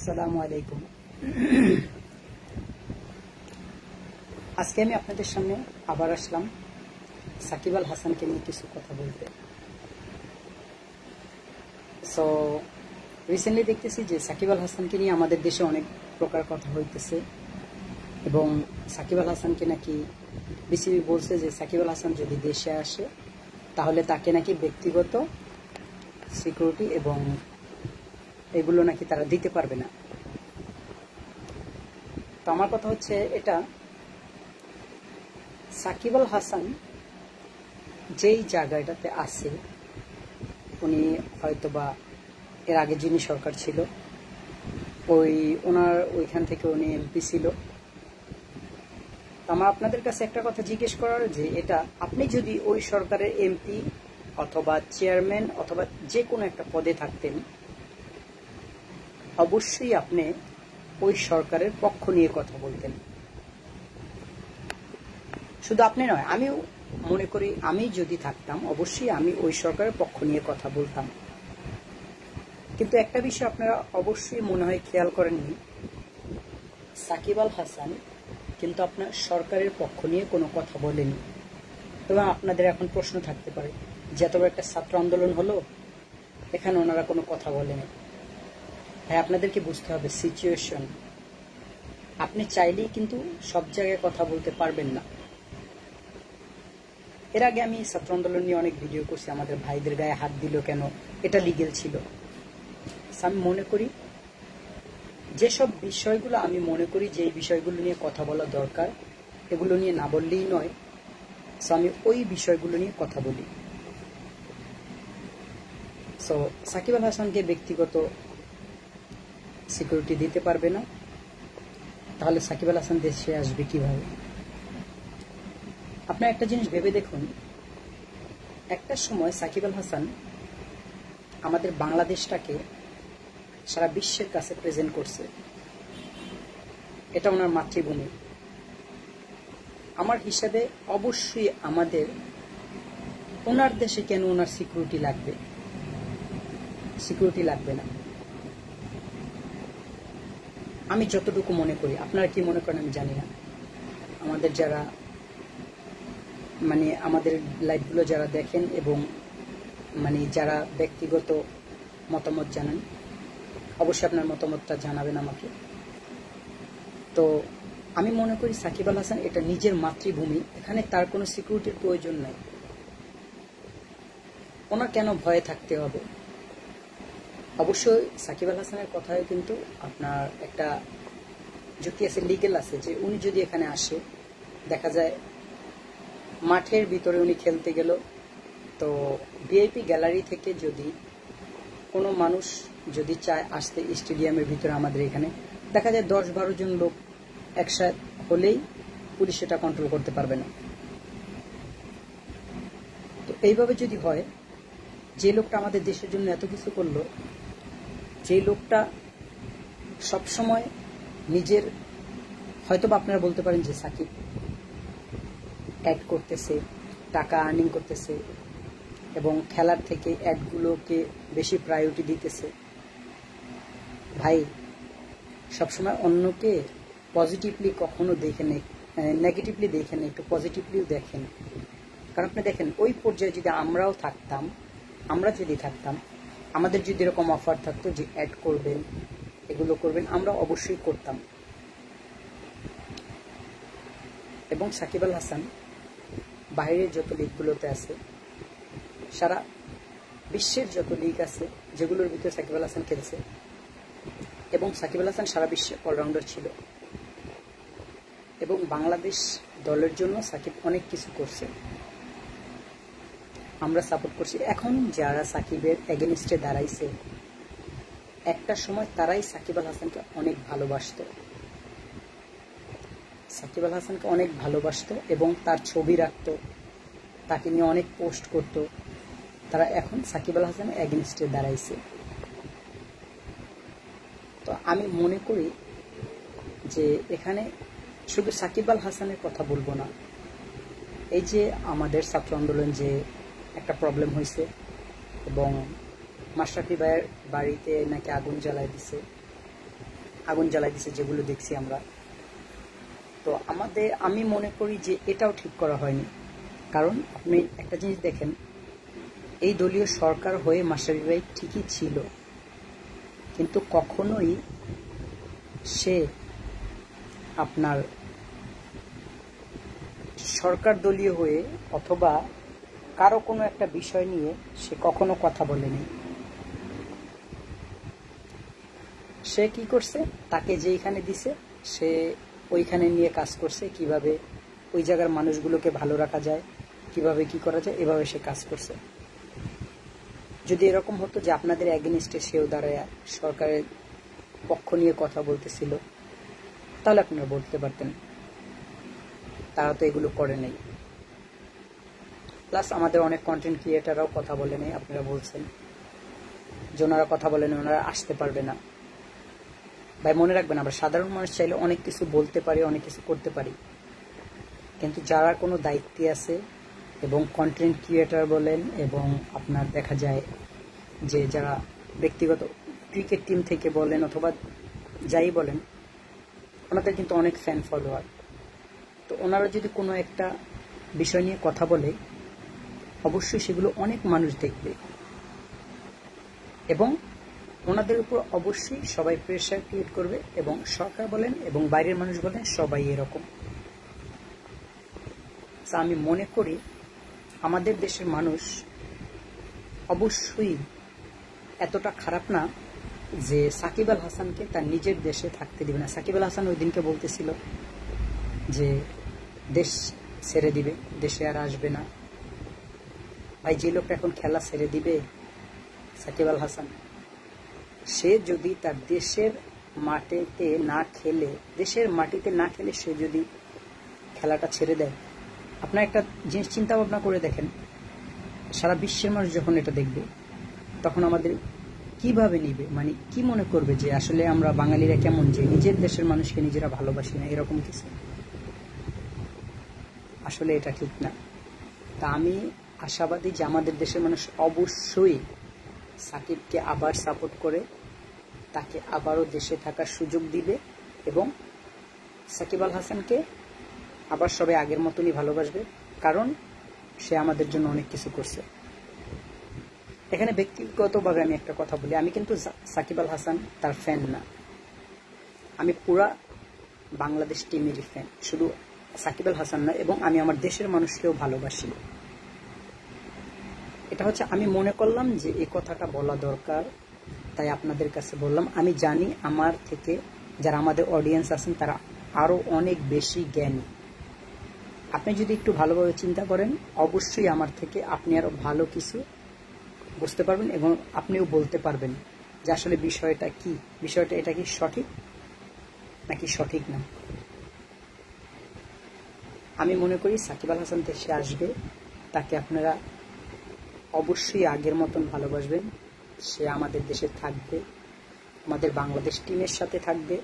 আসসালামু আলাইকুম। আজকে আমি আপনাদের সামনে আবার আসলাম সাকিব আল হাসানকে নিয়ে কিছু কথা বলতে। সো রিসেন্টলি দেখতেছি যে সাকিব আল হাসানকে নিয়ে আমাদের দেশে অনেক প্রকার কথা হইতেছে এবং সাকিব আল হাসানকে নাকি বিসিবি বলছে যে সাকিব আল হাসান যদি দেশে আসে তাহলে তাকে নাকি ব্যক্তিগত সিকিউরিটি এবং এগুলো নাকি তারা দিতে পারবে না। তো আমার কথা হচ্ছে, এটা সাকিব আল হাসান যেই জায়গাটাতে আছে, উনি হয়তোবা এর আগে যিনি সরকার ছিল ওনার ওইখান থেকে উনি এমপি ছিল। আমার আপনাদের কাছে একটা কথা জিজ্ঞেস করার, যে এটা আপনি যদি ওই সরকারের এমপি অথবা চেয়ারম্যান অথবা যে কোনো একটা পদে থাকতেন, অবশ্যই আপনি ওই সরকারের পক্ষ নিয়ে কথা বলতেন। শুধু আপনি নয়, আমিও মনে করি আমি যদি থাকতাম অবশ্যই আমি ওই সরকারের পক্ষ নিয়ে কথা বলতাম। কিন্তু একটা বিষয় আপনারা অবশ্যই মনে হয় খেয়াল করেননি, সাকিব আল হাসান কিন্তু আপনার সরকারের পক্ষ নিয়ে কোনো কথা বলেনি। এবং আপনাদের এখন প্রশ্ন থাকতে পারে যে এত বড় একটা ছাত্র আন্দোলন হলো, এখানে ওনারা কোনো কথা বলেনি। হ্যাঁ, আপনাদেরকে বুঝতে হবে সিচুয়েশন। আপনি চাইলেই কিন্তু সব জায়গায় কথা বলতে পারবেন না। এর আগে আমি ছাত্র আন্দোলন নিয়ে অনেক ভিডিও করছি, আমাদের ভাইদের গায়ে হাত দিল কেন, এটা লিগেল ছিল। আমি মনে করি যেসব বিষয়গুলো আমি মনে করি যে এই বিষয়গুলো নিয়ে কথা বলা দরকার, এগুলো নিয়ে না বললেই নয়, সো আমি ওই বিষয়গুলো নিয়ে কথা বলি। সো সাকিব আল হাসানকে ব্যক্তিগত সিকিউরিটি দিতে পারবে না, তাহলে সাকিব আল হাসান দেশে আসবে কিভাবে? আপনার একটা জিনিস ভেবে দেখুন, একটা সময় সাকিব আল হাসান আমাদের বাংলাদেশটাকে সারা বিশ্বের কাছে প্রেজেন্ট করছে। এটা ওনার মাতৃভূমি। আমার হিসাবে অবশ্যই আমাদের ওনার দেশে কেন ওনার সিকিউরিটি লাগবে? সিকিউরিটি লাগবে না। আমি যতটুকু মনে করি, আপনারা কি মনে করেন আমি জানি না। আমাদের যারা আমাদের লাইভগুলো যারা দেখেন এবং যারা ব্যক্তিগত মতামত জানান, অবশ্যই আপনার মতামতটা জানাবেন আমাকে। তো আমি মনে করি সাকিব আল হাসান এটা নিজের মাতৃভূমি, এখানে তার কোনো সিকিউরিটির প্রয়োজন নাই। ওনার কেন ভয়ে থাকতে হবে? অবশ্যই সাকিব আল হাসানের কথায় কিন্তু আপনার একটা যুক্তি আছে, লিগেল আছে, যে উনি যদি এখানে আসে, দেখা যায় মাঠের ভিতরে উনি খেলতে গেল, তো ভিআইপি গ্যালারি থেকে যদি কোনো মানুষ যদি চায় আসতে স্টেডিয়ামের ভিতরে, আমাদের এখানে দেখা যায় 10-12 জন লোক একসাথে হলেই পুলিশ এটা কন্ট্রোল করতে পারবে না। তো এইভাবে যদি হয়, যে লোকটা আমাদের দেশের জন্য এত কিছু করলো, যে লোকটা সবসময় নিজের, হয়তোবা আপনারা বলতে পারেন যে সাকিব অ্যাড করতেছে, টাকা আর্নিং করতেছে এবং খেলার থেকে অ্যাডগুলোকে বেশি প্রায়োরিটি দিতেছে। ভাই, সবসময় অন্যকে পজিটিভলি কখনো দেখেন, নেগেটিভলি দেখেন, একটু পজিটিভলিও দেখেন। কারণ আপনি দেখেন, ওই পর্যায়ে যদি আমরা যদি থাকতাম, আমাদের যদি এরকম অফার থাকতো যে অ্যাড করবেন, এগুলো করবেন, আমরা অবশ্যই করতাম। এবং সাকিব আল হাসান বাইরের যত লিগগুলোতে আছে, সারা বিশ্বের যত লিগ আছে যেগুলোর ভিতরে সাকিব আল হাসান খেলছে, এবং সাকিব আল হাসান সারা বিশ্বে অলরাউন্ডার ছিল, এবং বাংলাদেশ দলের জন্য সাকিব অনেক কিছু করছে, আমরা সাপোর্ট করছি। এখন যারা সাকিবের এগেনিস্টে দাঁড়াইছে, একটা সময় তারাই সাকিব আল হাসানকে অনেক ভালোবাসত, সাকিব আল হাসানকে অনেক ভালোবাসত এবং তার ছবি রাখত, তাকে নিয়ে অনেক পোস্ট করত। তারা এখন সাকিব আল হাসানের এগেনিস্টে দাঁড়াইছে। তো আমি মনে করি যে এখানে শুধু সাকিব আল হাসানের কথা বলবো না, এই যে আমাদের ছাত্র আন্দোলন যে একটা প্রবলেম হয়েছে এবং মাশরাফি ভাইয়ের বাড়িতে নাকি আগুন জ্বালায় দিছে, আগুন জ্বালাই দিছে, যেগুলো দেখছি আমরা। তো আমি মনে করি যে এটাও ঠিক করা হয়নি। কারণ আপনি একটা জিনিস দেখেন, এই দলীয় সরকার হয়ে মাশরাফি ভাই ঠিকই ছিল, কিন্তু কখনোই সে আপনার সরকার দলীয় হয়ে অথবা কারো কোনো একটা বিষয় নিয়ে সে কখনো কথা বলেনি। সে কি করছে, তাকে যেইখানে দিছে সে ওইখানে নিয়ে কাজ করছে, কিভাবে ওই জায়গার মানুষগুলোকে ভালো রাখা যায়, কিভাবে কি করা যায়, এভাবে সে কাজ করছে। যদি এরকম হতো যে আপনাদের এগেনিস্টে সেও দাঁড়ায় সরকারের পক্ষ নিয়ে কথা বলতেছিল, তাহলে আপনারা বলতে পারতেন। তারা তো এগুলো করে নাই। প্লাস আমাদের অনেক কন্টেন্ট ক্রিয়েটাররাও কথা বলে নেই। আপনারা বলছেন যে ওনারা কথা বলেন, ওনারা আসতে পারবে না। ভাই মনে রাখবেন, আমরা সাধারণ মানুষ চাইলে অনেক কিছু বলতে পারি, অনেক কিছু করতে পারি, কিন্তু যারা কোনো দায়িত্বে আছে এবং কন্টেন্ট ক্রিয়েটার বলেন, এবং আপনার দেখা যায় যে যারা ব্যক্তিগত ক্রিকেট টিম থেকে বলেন অথবা যাই বলেন, ওনাদের কিন্তু অনেক ফ্যান ফলোয়ার। তো ওনারা যদি কোনো একটা বিষয় নিয়ে কথা বলে, অবশ্যই সেগুলো অনেক মানুষ দেখবে এবং ওনাদের উপর অবশ্যই সবাই প্রেশার ক্রিয়েট করবে। এবং সরকার বলেন এবং বাইরের মানুষ বলেন, সবাই এরকম। আমি মনে করি আমাদের দেশের মানুষ অবশ্যই এতটা খারাপ না যে সাকিব আল হাসানকে তার নিজের দেশে থাকতে দিবে না। সাকিব আল হাসান ওই দিনকে বলতেছিল যে দেশ ছেড়ে দিবে, দেশে আর আসবে না। ভাই, যে লোকটা এখন খেলা ছেড়ে দিবে, সাকিব আল হাসান, সে যদি তার দেশের মাটিতে না খেলে, সে যদি খেলাটা ছেড়ে দেয়, আপনার একটা জিনিস চিন্তা ভাবনা করে দেখেন, সারা বিশ্বের মানুষ যখন এটা দেখবে তখন আমাদের কিভাবে নিবে, মানে কি মনে করবে যে আসলে আমরা বাঙালিরা কেমন, যে নিজের দেশের মানুষকে নিজেরা ভালোবাসি না, এরকম কিছু। আসলে এটা ঠিক না। তা আমি আশাবাদী যে আমাদের দেশের মানুষ অবশ্যই সাকিবকে আবার সাপোর্ট করে তাকে আবারও দেশে থাকার সুযোগ দিবে এবং সাকিব আল হাসানকে আবার সবাই আগের মতনই ভালোবাসবে, কারণ সে আমাদের জন্য অনেক কিছু করছে। এখানে ব্যক্তিগতভাবে আমি একটা কথা বলি, আমি কিন্তু সাকিব আল হাসান তার ফ্যান না, আমি পুরা বাংলাদেশ টিমেরই ফ্যান, শুধু সাকিব আল হাসান না। এবং আমি আমার দেশের মানুষকেও ভালোবাসি। এটা হচ্ছে আমি মনে করলাম যে এই কথাটা বলা দরকার, তাই আপনাদের কাছে বললাম। আমি জানি আমার থেকে যারা আমাদের অডিয়েন্স আছেন তারা আরো অনেক বেশি জ্ঞানী। আপনি যদি একটু ভালোভাবে চিন্তা করেন, অবশ্যই আমার থেকে আপনি আরো ভালো কিছু বুঝতে পারবেন এবং আপনিও বলতে পারবেন যে আসলে বিষয়টা কি, বিষয়টা এটা কি সঠিক নাকি সঠিক না। আমি মনে করি সাকিব আল হাসান দেশে আসবে, তাকে আপনারা অবশ্যই আগের মতন ভালোবাসবেন। সে আমাদের দেশে থাকবে, আমাদের বাংলাদেশ টিমের সাথে থাকবে।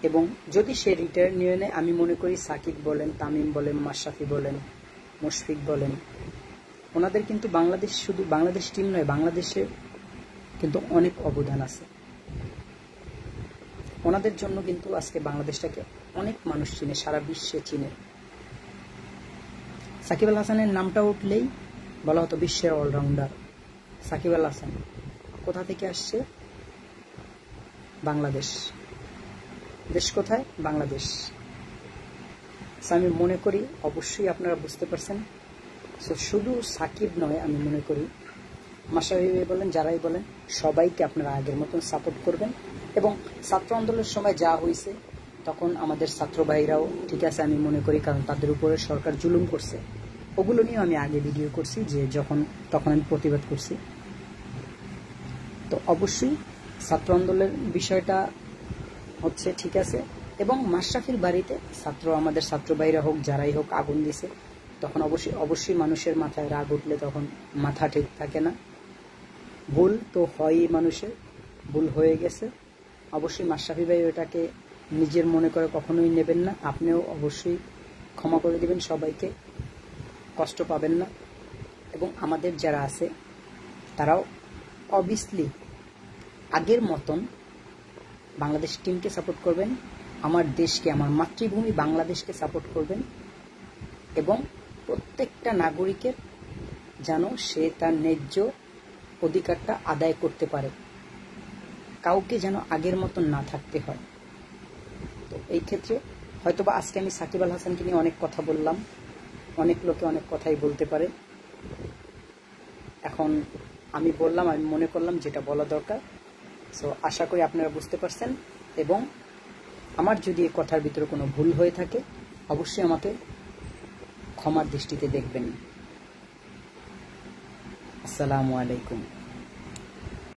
এবং যদি সে রিটায়ার নিয়ে নেয়, আমি মনে করি সাকিব বলেন, তামিম বলেন, মাশরাফি বলেন, মুশফিক বলেন, ওনাদের কিন্তু শুধু বাংলাদেশ টিম নয়, বাংলাদেশে কিন্তু অনেক অবদান আছে। ওনাদের জন্য কিন্তু আজকে বাংলাদেশটাকে অনেক মানুষ চিনে, সারা বিশ্বে চিনে। সাকিব আল হাসানের নামটা উঠলেই বলা হতো বিশ্বের অলরাউন্ডার। সাকিব আল হাসান কোথা থেকে আসছে? বাংলাদেশ। দেশ কোথায়? বাংলাদেশ। আমি মনে করি অবশ্যই আপনারা বুঝতে পারছেন। শুধু সাকিব নয়, আমি মনে করি মাশরাফি বলেন, যারাই বলেন, সবাইকে আপনারা আগের মতন সাপোর্ট করবেন। এবং ছাত্র আন্দোলনের সময় যা হয়েছে তখন আমাদের ছাত্র ভাইরাও ঠিক আছে আমি মনে করি, কারণ তাদের উপরে সরকার জুলুম করছে, ওগুলো নিয়ে আমি আগে ভিডিও করছি, যে তখন আমি প্রতিবাদ করছি। তো অবশ্যই ছাত্র আন্দোলনের বিষয়টা হচ্ছে ঠিক আছে। এবং মাশরাফির বাড়িতে আমাদের ছাত্র ভাইরা হোক, যারাই হোক, আগুন দিছে, তখন অবশ্যই মানুষের মাথায় রাগ উঠলে তখন মাথা ঠিক থাকে না। ভুল তো হয়ই, মানুষের ভুল হয়ে গেছে। অবশ্যই মাশরাফি ভাই ওটাকে নিজের মনে করে কখনোই নেবেন না। আপনিও অবশ্যই ক্ষমা করে দিবেন, সবাইকে কষ্ট পাবেন না। এবং আমাদের যারা আছে তারাও অবভিয়াসলি আগের মতন বাংলাদেশ টিমকে সাপোর্ট করবেন, আমার দেশকে, আমার মাতৃভূমি বাংলাদেশকে সাপোর্ট করবেন এবং প্রত্যেকটা নাগরিকের যেন সে তার ন্যায্য অধিকারটা আদায় করতে পারে, কাউকে যেন আগের মতন না থাকতে হয়। তো এই ক্ষেত্রে হয়তোবা আজকে আমি সাকিব আল হাসানকে নিয়ে অনেক কথা বললাম, অনেক লোকে অনেক কথাই বলতে পারে। এখন আমি বললাম, আমি মনে করলাম যেটা বলা দরকার। সো আশা করি আপনারা বুঝতে পারছেন, এবং আমার যদি এই কথার ভিতরে কোনো ভুল হয়ে থাকে অবশ্যই আমাকে ক্ষমার দৃষ্টিতে দেখবেন। আসসালামু আলাইকুম।